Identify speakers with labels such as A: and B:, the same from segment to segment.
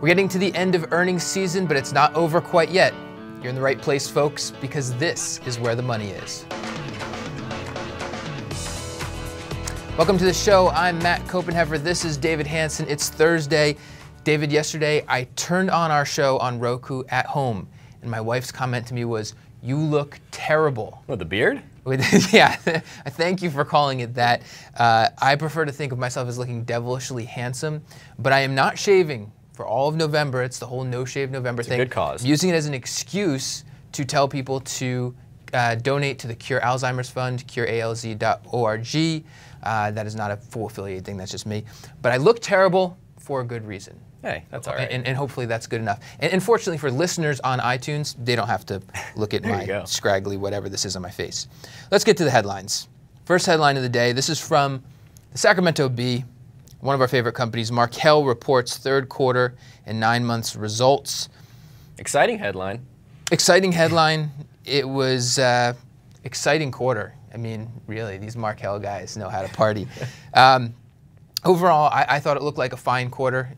A: We're getting to the end of earnings season, but it's not over quite yet. You're in the right place, folks, because this is where the money is. Welcome to the show. I'm Matt Copenhaver. This is David Hanson. It's Thursday. David, yesterday I turned on our show on Roku at home, and my wife's comment to me was, "You look terrible."
B: What, the beard?
A: Yeah, thank you for calling it that. I prefer to think of myself as looking devilishly handsome, but I am not shaving for all of November. It's the whole no shave November thing.
B: It's a good cause.
A: I'm using it as an excuse to tell people to donate to the Cure Alzheimer's Fund, curealz.org. That is not a full affiliate thing, that's just me. But I look terrible for a good reason.
B: Hey, that's all right.
A: And hopefully that's good enough. And fortunately for listeners on iTunes, they don't have to look at my scraggly whatever this is on my face. Let's get to the headlines. First headline of the day, this is from the Sacramento Bee, one of our favorite companies. Markel reports third quarter and 9 months results. Exciting headline. Exciting headline. It was exciting quarter. I mean, really, these Markel guys know how to party. Overall, I thought it looked like a fine quarter.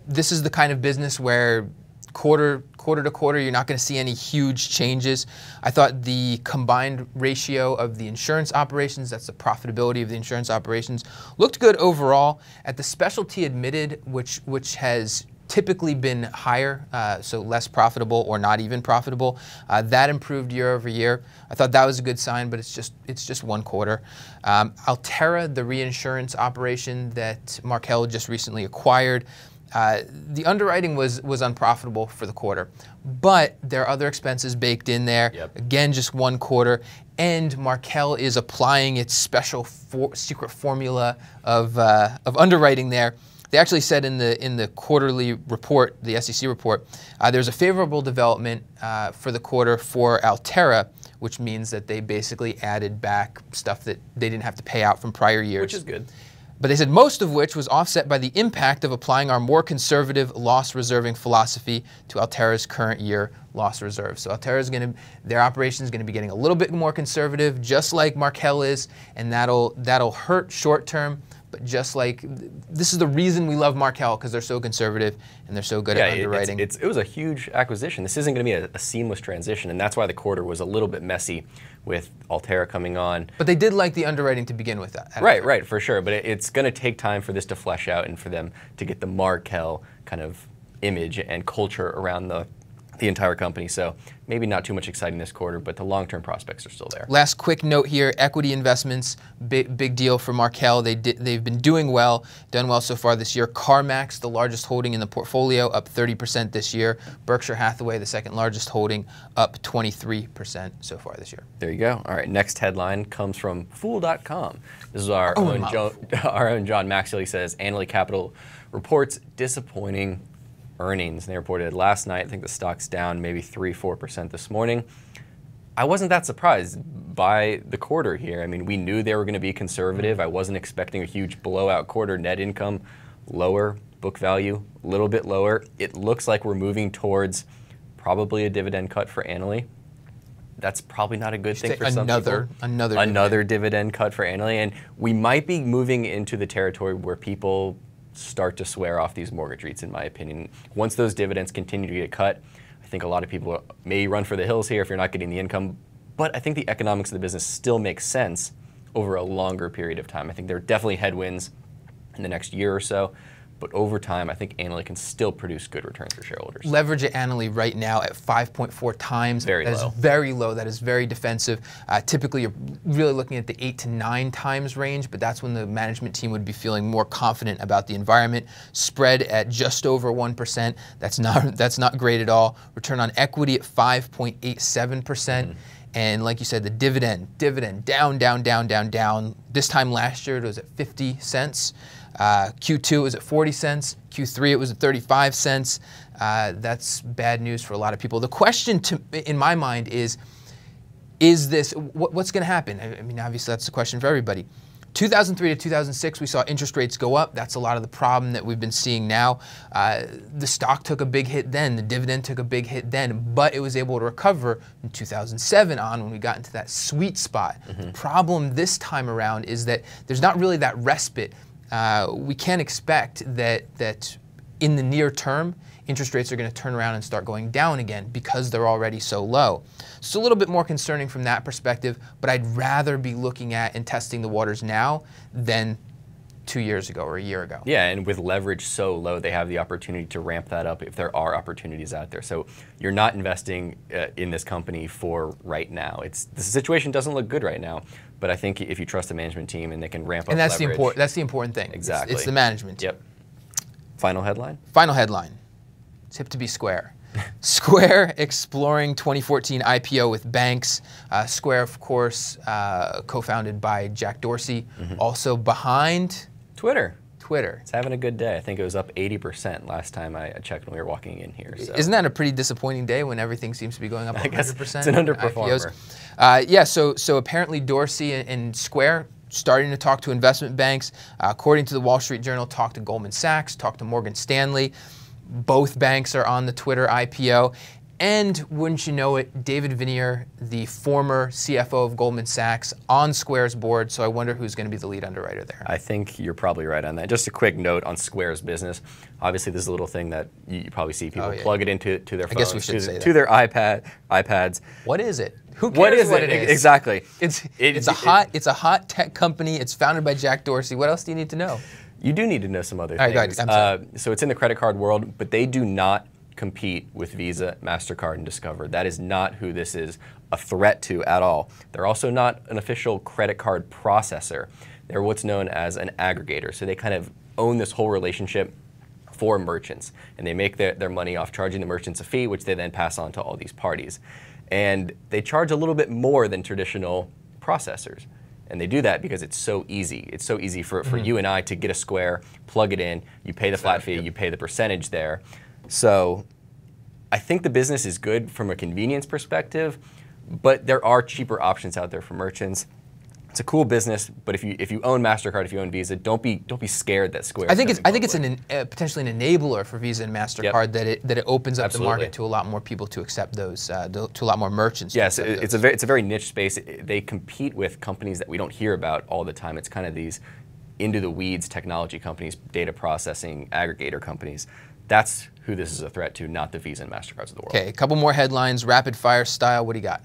A: This is the kind of business where quarter to quarter, you're not going to see any huge changes. I thought the combined ratio of the insurance operations, that's the profitability of the insurance operations, looked good overall. At the specialty admitted, which has typically been higher, so less profitable or not even profitable, that improved year over year. I thought that was a good sign, but it's just one quarter. Altera, the reinsurance operation that Markel just recently acquired, the underwriting was unprofitable for the quarter, but there are other expenses baked in there. Yep. Again, just one quarter, and Markel is applying its special secret formula of underwriting there. They actually said in the quarterly report, the SEC report, there's a favorable development for the quarter for Altera, which means that they basically added back stuff that they didn't have to pay out from prior years. Which is good. But they said most of which was offset by the impact of applying our more conservative loss reserving philosophy to Altera's current year loss reserve. So Altera's their operation is going to be getting a little bit more conservative, just like Markel is, and that'll hurt short term. But just like, this is the reason we love Markel, because they're so conservative and they're so good at underwriting.
B: It was a huge acquisition. This isn't going to be a seamless transition, and that's why the quarter was a little bit messy with Altera coming on.
A: But they did like the underwriting to begin with.
B: Right, for sure. But it's going to take time for this to flesh out and for them to get the Markel kind of image and culture around the entire company. So maybe not too much exciting this quarter, but the long-term prospects are still there.
A: Last quick note here, equity investments, big deal for Markel. They've been doing well, done well so far this year. CarMax, the largest holding in the portfolio, up 30% this year. Berkshire Hathaway, the second largest holding, up 23% so far this year.
B: There you go. All right, next headline comes from Fool.com. This is our own John Maxwell. He says, Annaly Capital reports disappointing earnings. And they reported last night. I think the stock's down maybe 3-4% this morning. I wasn't that surprised by the quarter here. I mean, we knew they were going to be conservative. I wasn't expecting a huge blowout quarter. Net income lower, book value a little bit lower. It looks like we're moving towards probably a dividend cut for Annaly. That's probably not a good thing for some people. Another dividend cut for Annaly, and we might be moving into the territory where people start to swear off these mortgage REITs, in my opinion. Once those dividends continue to get cut, I think a lot of people may run for the hills here if you're not getting the income, but I think the economics of the business still makes sense over a longer period of time. I think there are definitely headwinds in the next year or so, but over time, I think Annaly can still produce good returns for shareholders.
A: Leverage at Annaly right now at 5.4 times.
B: Very low.
A: That is very low. That is very defensive. Typically, you're really looking at the 8 to 9 times range, but that's when the management team would be feeling more confident about the environment. Spread at just over 1%. That's not great at all. Return on equity at 5.87%. And like you said, the dividend down. This time last year, it was at 50 cents. Q2 it was at 40 cents. Q3 it was at 35 cents. That's bad news for a lot of people. The question in my mind is this, what's going to happen? I mean, obviously that's the question for everybody. 2003 to 2006, we saw interest rates go up. That's a lot of the problem that we've been seeing now. The stock took a big hit then. The dividend took a big hit then, but it was able to recover in 2007 on when we got into that sweet spot. The problem this time around is that there's not really that respite. We can't expect that in the near term, interest rates are going to turn around and start going down again because they're already so low. So it's a little bit more concerning from that perspective, but I'd rather be looking at and testing the waters now than 2 years ago or a year ago.
B: Yeah, and with leverage so low, they have the opportunity to ramp that up if there are opportunities out there. So you're not investing in this company for right now. The situation doesn't look good right now, but I think if you trust the management team and they can ramp up
A: and that's
B: leverage.
A: that's the important thing.
B: Exactly.
A: It's the management team.
B: Yep. Final headline?
A: Final headline. It's hip to be Square. Square exploring 2014 IPO with banks. Square, of course, co-founded by Jack Dorsey, also behind
B: Twitter.
A: Twitter.
B: It's having a good day. I think it was up 80% last time I checked when we were walking in here. So.
A: Isn't that a pretty disappointing day when everything seems to be going up 100%?
B: I guess it's an underperformer.
A: Yeah, so apparently Dorsey and Square starting to talk to investment banks. According to the Wall Street Journal, talked to Goldman Sachs, talked to Morgan Stanley. Both banks are on the Twitter IPO. And wouldn't you know it, David Viniar, the former CFO of Goldman Sachs, on Square's board. So I wonder who's going to be the lead underwriter there.
B: I think you're probably right on that. Just a quick note on Square's business. Obviously, this is a little thing that you probably see people plug it into their phones,
A: I guess we should say that.
B: To their iPads.
A: What is it? Who cares what it is?
B: Exactly.
A: It's a hot tech company. It's founded by Jack Dorsey. What else do you need to know?
B: You do need to know some other things.
A: All right, I'm sorry.
B: So it's in the credit card world, but they do not compete with Visa, MasterCard, and Discover. That is not who this is a threat to at all. They're also not an official credit card processor. They're what's known as an aggregator. So they kind of own this whole relationship for merchants. And they make their money off charging the merchants a fee, which they then pass on to all these parties. And they charge a little bit more than traditional processors. And they do that because it's so easy. It's so easy for you and I to get a Square, plug it in, you pay the flat fee, you pay the percentage there. So I think the business is good from a convenience perspective, but there are cheaper options out there for merchants. It's a cool business, but if you own MasterCard, if you own Visa, don't be scared that Square.
A: I think it's potentially an enabler for Visa and MasterCard that it opens up the market to a lot more people to accept those, to a lot more merchants.
B: Yes, it's a very niche space. They compete with companies that we don't hear about all the time. It's kind of these into the weeds technology companies, data processing aggregator companies. That's who this is a threat to, not the Visa and MasterCards of the world.
A: Okay, a couple more headlines, rapid fire style. What do you got?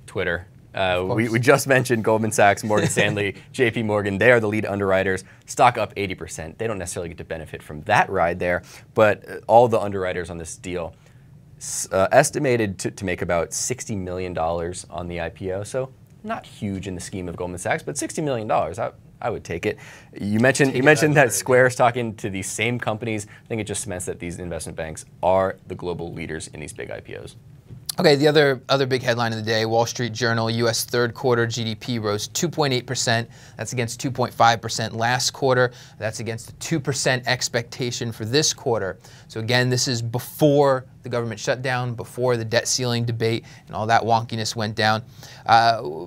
B: Twitter. We just mentioned Goldman Sachs, Morgan Stanley, JP Morgan. They are the lead underwriters. Stock up 80%. They don't necessarily get to benefit from that ride there, but all the underwriters on this deal estimated to make about $60 million on the IPO. So not huge in the scheme of Goldman Sachs, but $60 million. I would take it. You mentioned that Square is talking to these same companies. I think it just cements that these investment banks are the global leaders in these big IPOs.
A: Okay, the other big headline of the day, Wall Street Journal, U.S. third quarter GDP rose 2.8%. That's against 2.5% last quarter. That's against a 2% expectation for this quarter. So again, this is before the government shutdown, before the debt ceiling debate and all that wonkiness went down.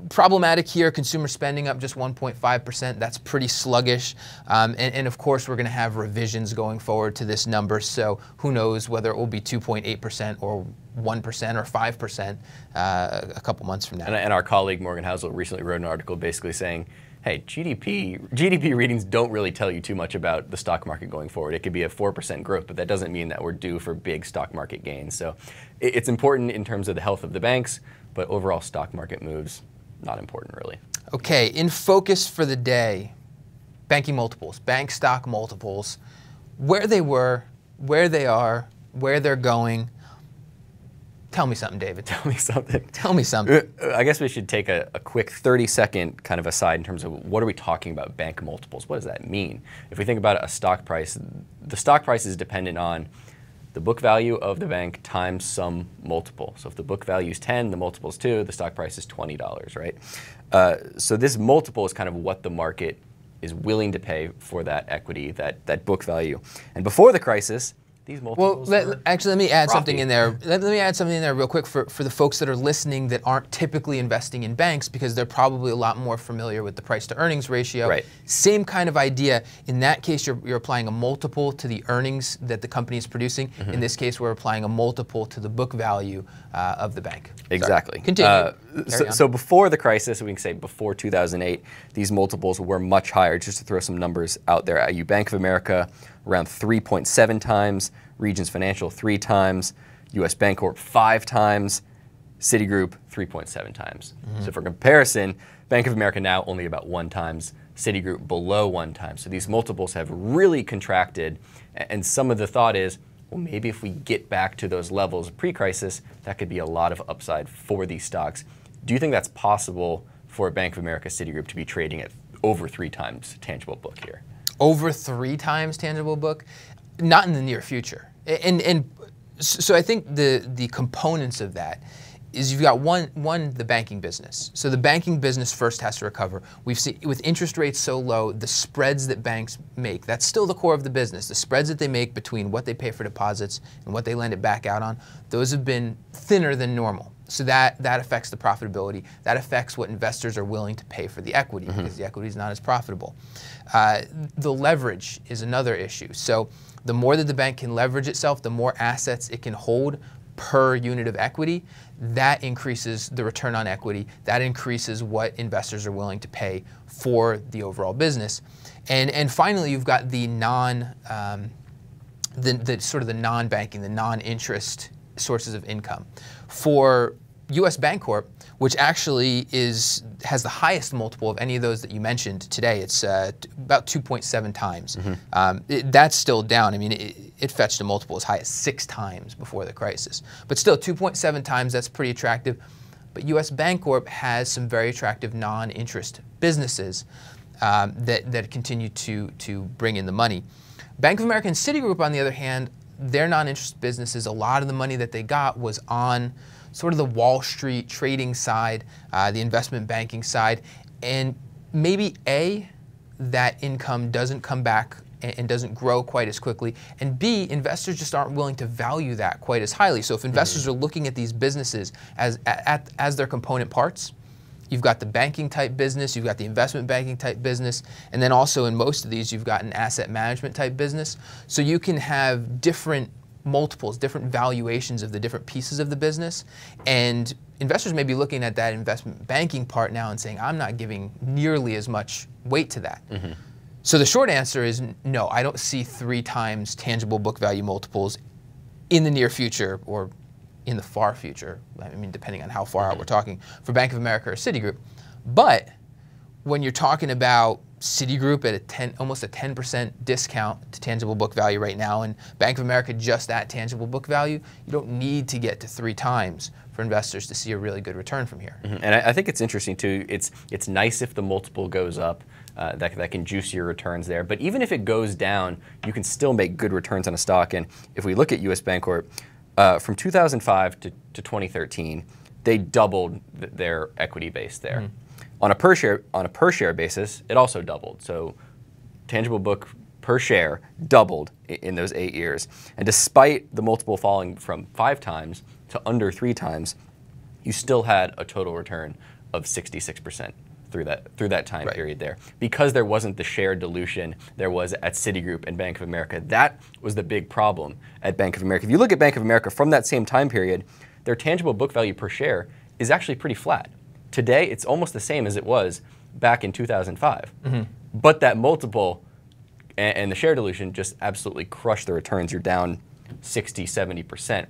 A: Problematic here, consumer spending up just 1.5%. That's pretty sluggish. And of course, we're going to have revisions going forward to this number. So who knows whether it will be 2.8% or 1% or 5% a couple months from now.
B: And our colleague Morgan Housel recently wrote an article basically saying, hey, GDP readings don't really tell you too much about the stock market going forward. It could be a 4% growth, but that doesn't mean that we're due for big stock market gains. So it's important in terms of the health of the banks, but overall stock market moves, not important really.
A: Okay, in focus for the day, banking multiples, bank stock multiples, where they were, where they are, where they're going. Tell me something, David.
B: Tell me something.
A: Tell me something.
B: I guess we should take a quick 30-second kind of aside in terms of what are we talking about bank multiples? What does that mean? If we think about a stock price, the stock price is dependent on the book value of the bank times some multiple. So if the book value is 10, the multiple is 2, the stock price is $20, right? So this multiple is kind of what the market is willing to pay for that equity, that book value. And before the crisis, these multiples
A: actually, let me add something in there. Let me add something in there real quick for the folks that are listening that aren't typically investing in banks because they're probably a lot more familiar with the price to earnings ratio.
B: Right.
A: Same kind of idea. In that case, you're applying a multiple to the earnings that the company is producing. In this case, we're applying a multiple to the book value of the bank.
B: Exactly.
A: Sorry. Continue.
B: So before the crisis, we can say before 2008, these multiples were much higher. Just to throw some numbers out there at you, Bank of America, around 3.7 times, Regions Financial 3 times, US Bancorp 5 times, Citigroup 3.7 times. So for comparison, Bank of America now only about 1 times, Citigroup below 1 time. So these multiples have really contracted, and some of the thought is, well, maybe if we get back to those levels pre-crisis, that could be a lot of upside for these stocks. Do you think that's possible for Bank of America, Citigroup to be trading at over 3 times tangible book here?
A: Over 3 times tangible book? Not in the near future. And so I think the components of that is you've got one, the banking business. So the banking business first has to recover. We've seen, with interest rates so low, the spreads that banks make, that's still the core of the business. The spreads that they make between what they pay for deposits and what they lend it back out on, those have been thinner than normal. So that affects the profitability. That affects what investors are willing to pay for the equity, because the equity is not as profitable. The leverage is another issue. So the more that the bank can leverage itself, the more assets it can hold per unit of equity, that increases the return on equity. That increases what investors are willing to pay for the overall business. And finally, you've got the sort of the non-banking, the non-interest sources of income. For US Bancorp, which actually has the highest multiple of any of those that you mentioned today, it's about 2.7 times. That's still down. I mean, it fetched a multiple as high as 6 times before the crisis. But still, 2.7 times, that's pretty attractive. But US Bancorp has some very attractive non-interest businesses that continue to bring in the money. Bank of America and Citigroup, on the other hand, their non-interest businesses, a lot of the money that they got was on sort of the Wall Street trading side, the investment banking side, and maybe that income doesn't come back and doesn't grow quite as quickly, and B, investors just aren't willing to value that quite as highly. So if investors are looking at these businesses as their component parts, you've got the banking type business, you've got the investment banking type business, and then also in most of these you've got an asset management type business. So you can have different multiples, different valuations of the different pieces of the business, and investors may be looking at that investment banking part now and saying, I'm not giving nearly as much weight to that. So the short answer is no, I don't see 3 times tangible book value multiples in the near future or in the far future, I mean, depending on how far out we're talking, for Bank of America or Citigroup. But when you're talking about Citigroup at almost a 10% discount to tangible book value right now, and Bank of America just at tangible book value, you don't need to get to 3 times for investors to see a really good return from here.
B: And I think it's interesting too. It's nice if the multiple goes up. That can juice your returns there. But even if it goes down, you can still make good returns on a stock. And if we look at US Bancorp, from 2005 to 2013, they doubled their equity base there. On a per share basis, it also doubled. So tangible book per share doubled in those 8 years. And despite the multiple falling from 5 times to under 3 times, you still had a total return of 66% through that time period there. Because there wasn't the share dilution there was at Citigroup and Bank of America. That was the big problem at Bank of America. If you look at Bank of America from that same time period, their tangible book value per share is actually pretty flat. Today, it's almost the same as it was back in 2005. But that multiple and the share dilution just absolutely crushed the returns. You're down 60, 70%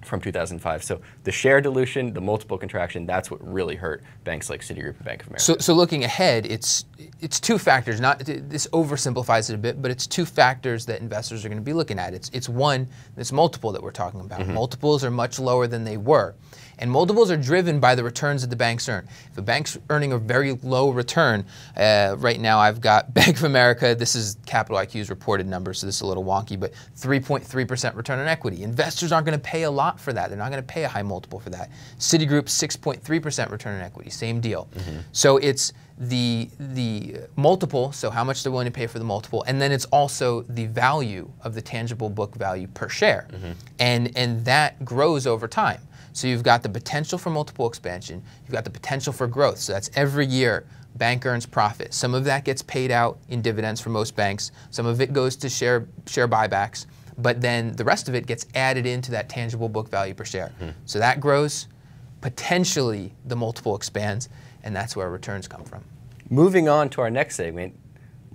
B: from 2005. So the share dilution, the multiple contraction, that's what really hurt banks like Citigroup and Bank of America.
A: So looking ahead, it's 2 factors. This oversimplifies it a bit, but it's 2 factors that investors are going to be looking at. It's one, this multiple that we're talking about. Multiples are much lower than they were. And multiples are driven by the returns that the banks earn. If a bank's earning a very low return, right now I've got Bank of America, this is Capital IQ's reported numbers, so this is a little wonky, but 3.3% return on equity. Investors aren't going to pay a lot for that. They're not going to pay a high multiple for that. Citigroup, 6.3% return on equity, same deal. So it's the multiple, so how much they're willing to pay for the multiple, and then it's also the value of the tangible book value per share. And that grows over time. So you've got the potential for multiple expansion, you've got the potential for growth. So that's every year bank earns profit. Some of that gets paid out in dividends for most banks, some of it goes to share buybacks, but then the rest of it gets added into that tangible book value per share. So that grows, potentially the multiple expands, and that's where returns come from.
B: Moving on to our next segment,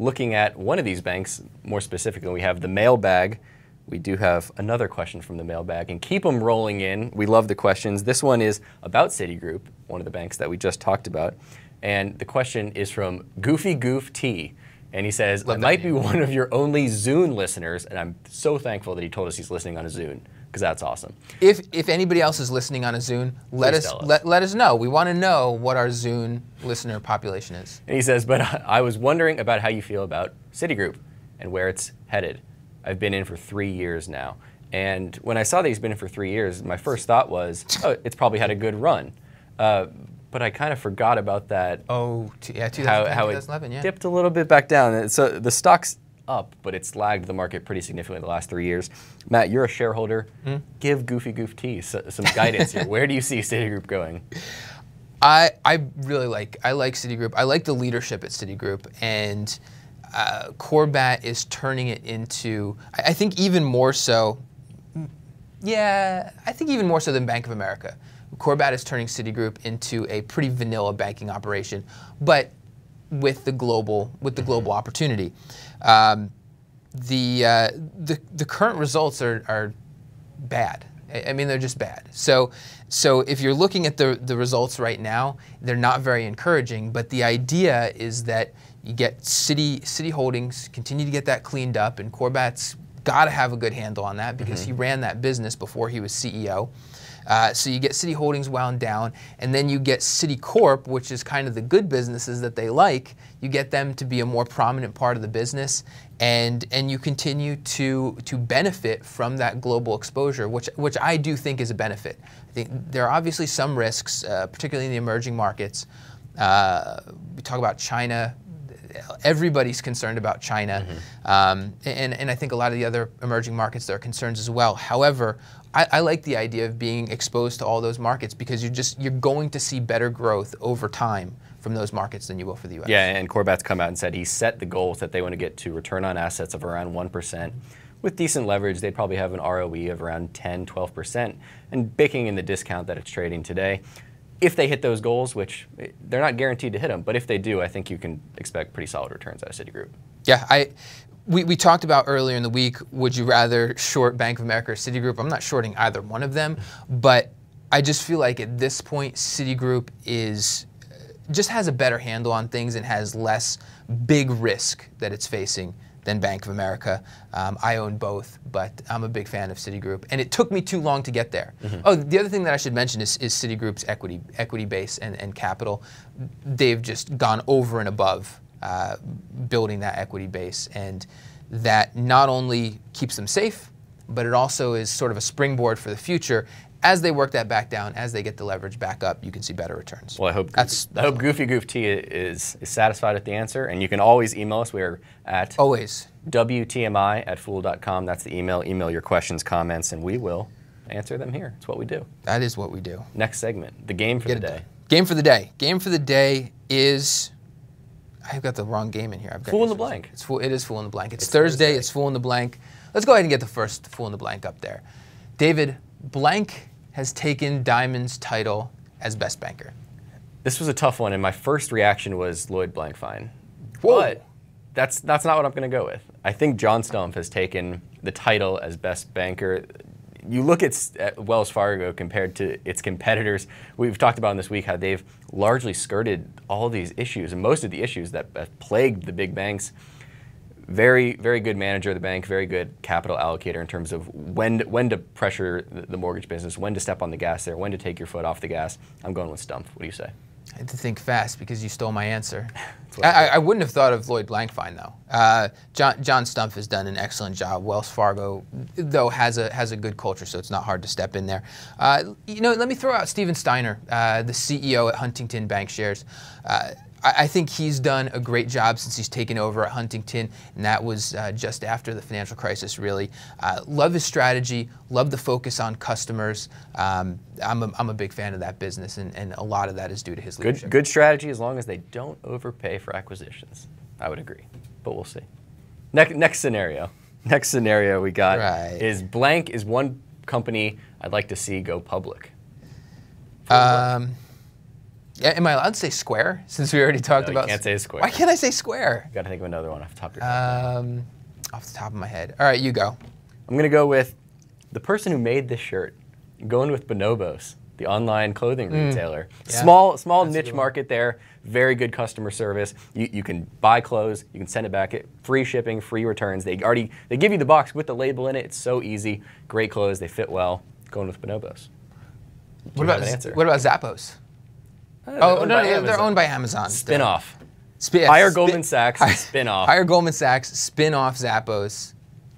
B: looking at one of these banks more specifically, we have the mailbag. We do have another question from the mailbag, and keep them rolling in. We love the questions. This one is about Citigroup, one of the banks that we just talked about. And the question is from Goofy Goof T. And he says, I might be one of your only Zune listeners, and I'm so thankful that he told us he's listening on a Zune, because that's awesome.
A: If anybody else is listening on a Zune, let us know. We want to know what our Zune listener population is.
B: And he says, but I was wondering about how you feel about Citigroup and where it's headed. I've been in for 3 years now. And when I saw that he's been in for 3 years, my first thought was, oh, it's probably had a good run. But I kind of forgot about that.
A: Oh, yeah, 2011, yeah.
B: Dipped a little bit back down. So the stock's up, but it's lagged the market pretty significantly the last 3 years. Matt, you're a shareholder. Give Goofy Goof T some guidance here. Where do you see Citigroup going?
A: I really like Citigroup. I like the leadership at Citigroup, and Corbat is turning it into, I think even more so, I think even more so than Bank of America. Corbat is turning Citigroup into a pretty vanilla banking operation, but with the global opportunity. The current results are bad. I mean, they're just bad. So if you're looking at the results right now, they're not very encouraging. But the idea is that you get Citi Holdings, continue to get that cleaned up, and Corbat's got to have a good handle on that because he ran that business before he was CEO. So you get Citi Holdings wound down, and then you get Citicorp, which is kind of the good businesses that they like. You get them to be a more prominent part of the business, and you continue to benefit from that global exposure, which I do think is a benefit. I think there are obviously some risks, particularly in the emerging markets. We talk about China. Everybody's concerned about China, and I think a lot of the other emerging markets, there are concerns as well. However, I like the idea of being exposed to all those markets because you're going to see better growth over time from those markets than you will for the U.S.
B: Yeah, and Corbat's come out and said he set the goals that they want to get to return on assets of around 1%. With decent leverage, they'd probably have an ROE of around 10, 12%, and baking in the discount that it's trading today. If they hit those goals, which they're not guaranteed to hit them, but if they do, I think you can expect pretty solid returns out of Citigroup.
A: Yeah, we talked about earlier in the week, would you rather short Bank of America or Citigroup? I'm not shorting either one of them, but I just feel like at this point, Citigroup just has a better handle on things and has less big risk that it's facing than Bank of America. I own both, but I'm a big fan of Citigroup, and it took me too long to get there. Oh, the other thing that I should mention is Citigroup's equity base and capital. They've just gone over and above building that equity base, and that not only keeps them safe, but it also is sort of a springboard for the future. As they work that back down, as they get the leverage back up, you can see better returns.
B: Well, I hope Goofy Goof T is satisfied with the answer, and you can always email us. We're at WTMI@fool.com. That's the email. Email your questions, comments, and we will answer them here. It's what we do.
A: That is what we do.
B: Next segment, the game for the day.
A: Game for the day. Game for the day is, I've got the wrong game in here.
B: Fool in the blank.
A: It is Fool in the blank. It's Thursday. It's Fool in the blank. Let's go ahead and get the first Fool in the blank up there. David, blank has taken Diamond's title as best banker.
B: This was a tough one, and my first reaction was Lloyd Blankfein.
A: Whoa.
B: But that's not what I'm going to go with. I think John Stumpf has taken the title as best banker. You look at Wells Fargo compared to its competitors. We've talked about in this week how they've largely skirted all these issues, and most of the issues that have plagued the big banks. Very, very good manager of the bank, very good capital allocator in terms of when to pressure the mortgage business, when to step on the gas there, when to take your foot off the gas. I'm going with Stumpf. What do you say?
A: I had to think fast because you stole my answer. I wouldn't have thought of Lloyd Blankfein though. John Stumpf has done an excellent job. Wells Fargo, though, has a good culture, so it's not hard to step in there. Let me throw out Steven Steiner, the CEO at Huntington Bancshares. I think he's done a great job since he's taken over at Huntington, and that was just after the financial crisis, really. Love his strategy, love the focus on customers. I'm a big fan of that business, and a lot of that is due to his leadership.
B: Good strategy as long as they don't overpay for acquisitions. I would agree, but we'll see. Next scenario. Next scenario we got is blank is one company I'd like to see go public.
A: Yeah, am I allowed to say Square since we already talked about?
B: You can't say Square.
A: Why can't I say Square?
B: You got to think of another one off the top of your head.
A: Off the top of my head. All right, you go.
B: I'm going to go with the person who made this shirt. I'm going with Bonobos, the online clothing retailer. Yeah. Small niche market there. Very good customer service. You can buy clothes, you can send it back. Free shipping, free returns. They give you the box with the label in it. It's so easy. Great clothes. They fit well. Going with Bonobos.
A: What about Zappos? No, they're owned by Amazon.
B: Spin-off. Hire Goldman Sachs, spin-off.
A: Hire Goldman Sachs, spin-off Zappos,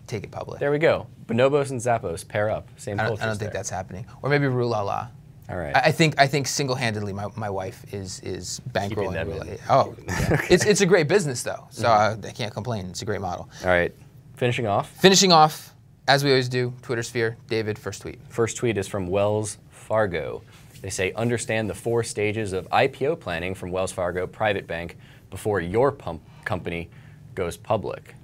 A: take it public.
B: There we go. Bonobos and Zappos pair up. Same culture.
A: I don't think that's happening. Or maybe Rue La La.
B: All right.
A: I think single-handedly my wife is bankrolling Rue La La. Oh, yeah. It's a great business though, so I can't complain. It's a great model.
B: All right. Finishing off,
A: as we always do, Twitter sphere. David, first tweet.
B: First tweet is from Wells Fargo. They say, understand the 4 stages of IPO planning from Wells Fargo Private Bank before your company goes public.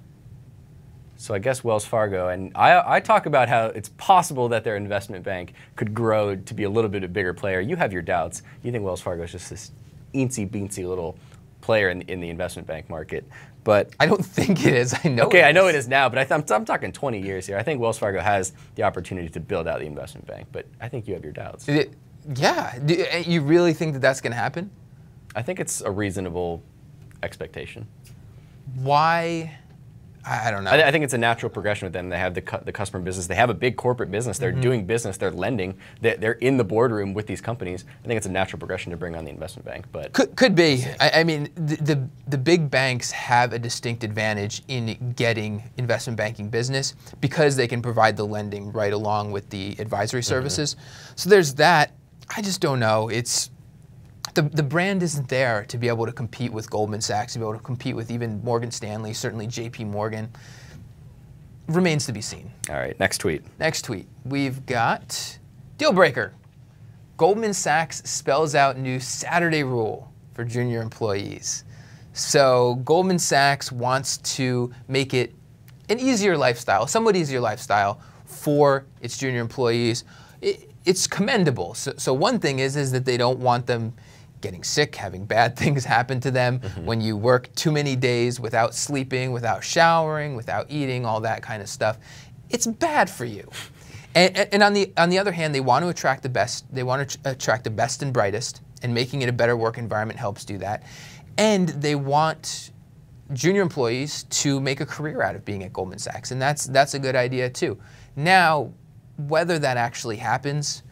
B: So I guess Wells Fargo, and I talk about how it's possible that their investment bank could grow to be a little bit a bigger player. You have your doubts. You think Wells Fargo is just this eensy-beensy little player in the investment bank market. But
A: I don't think it is. I know.
B: Okay, I know it is now, but I'm talking 20 years here. I think Wells Fargo has the opportunity to build out the investment bank, but I think you have your doubts.
A: Yeah. Do you really think that that's going to happen?
B: I think it's a reasonable expectation.
A: Why? I don't know.
B: I think it's a natural progression with them. They have the customer business. They have a big corporate business. They're doing business. They're lending. They're in the boardroom with these companies. I think it's a natural progression to bring on the investment bank. But
A: could be. I mean, the big banks have a distinct advantage in getting investment banking business because they can provide the lending right along with the advisory services. So there's that. I just don't know. It's the brand isn't there to be able to compete with Goldman Sachs, to be able to compete with even Morgan Stanley, certainly JP Morgan. Remains to be seen.
B: All right, next tweet.
A: Next tweet. We've got deal breaker. Goldman Sachs spells out new Saturday rule for junior employees. So Goldman Sachs wants to make it an easier lifestyle, somewhat easier lifestyle for its junior employees. It's commendable. So one thing is that they don't want them getting sick, having bad things happen to them. When you work too many days without sleeping, without showering, without eating, all that kind of stuff, it's bad for you. And on the other hand, they want to attract the best. They want to attract the best and brightest, and making it a better work environment helps do that. And they want junior employees to make a career out of being at Goldman Sachs, and that's a good idea too. Now, whether that actually happens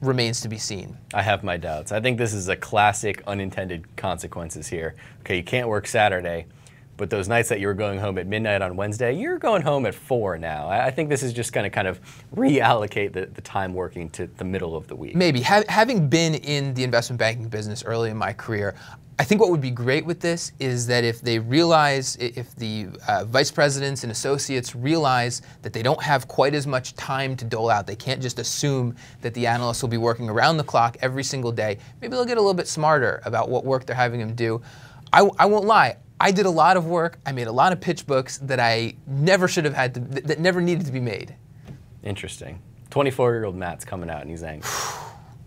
A: remains to be seen.
B: I have my doubts. I think this is a classic unintended consequences here. Okay, you can't work Saturday, but those nights that you were going home at midnight on Wednesday, you're going home at 4 now. I think this is just going to kind of reallocate the time working to the middle of the week.
A: Maybe. Having been in the investment banking business early in my career, I think what would be great with this is that if they realize, if the vice presidents and associates realize that they don't have quite as much time to dole out, they can't just assume that the analysts will be working around the clock every single day. Maybe they'll get a little bit smarter about what work they're having them do. I won't lie. I did a lot of work. I made a lot of pitch books that I never should have had to, that never needed to be made.
B: Interesting. 24-year-old Matt's coming out and he's saying,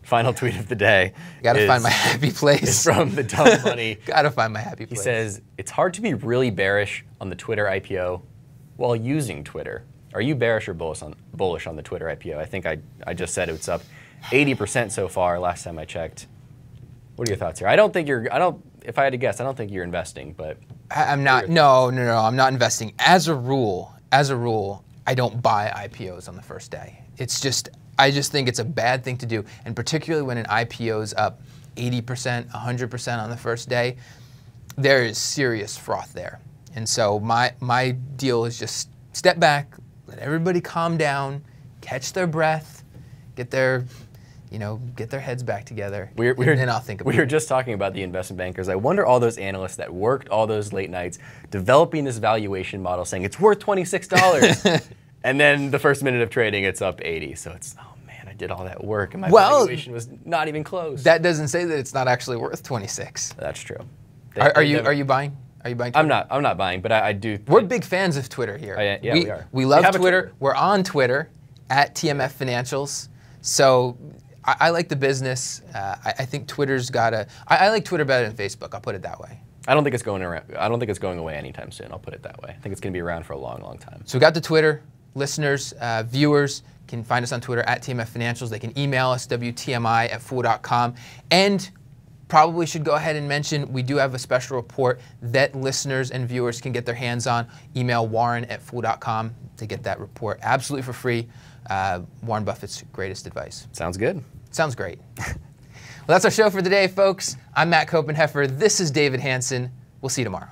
B: final tweet of the day.
A: Gotta find my happy place.
B: It's from the Dumb Money.
A: Gotta find my happy place.
B: He says, it's hard to be really bearish on the Twitter IPO while using Twitter. Are you bearish or bullish on the Twitter IPO? I think I just said it's up 80% so far last time I checked. What are your thoughts here? If I had to guess, I don't think you're investing, but.
A: I'm not, no, I'm not investing. As a rule, I don't buy IPOs on the first day. I just think it's a bad thing to do, and particularly when an IPO is up 80%, 100% on the first day, there is serious froth there. And so my deal is just step back, let everybody calm down, catch their breath, get their heads back together, and then I'll think about it.
B: We were just talking about the investment bankers. I wonder all those analysts that worked all those late nights developing this valuation model saying it's worth $26. And then the first minute of trading, it's up 80. So it's, oh man, I did all that work and my valuation was not even close.
A: That doesn't say that it's not actually worth 26.
B: That's true.
A: Are you buying? Are you buying Twitter?
B: I'm not buying, but I do.
A: We're big fans of Twitter here.
B: Yeah, we are.
A: We love Twitter. We're on Twitter at TMF Financials. So I like the business. I think Twitter's got a. I like Twitter better than Facebook. I'll put it that way.
B: I don't think it's going around. I don't think it's going away anytime soon. I'll put it that way. I think it's going to be around for a long, long time.
A: So we got the Twitter. Listeners, viewers can find us on Twitter at TMF Financials. They can email us, WTMI@fool.com. And probably should go ahead and mention we do have a special report that listeners and viewers can get their hands on. Email warren@fool.com to get that report absolutely for free. Warren Buffett's greatest advice.
B: Sounds good.
A: Sounds great. Well, that's our show for today, folks. I'm Matt Copenheffer. This is David Hanson. We'll see you tomorrow.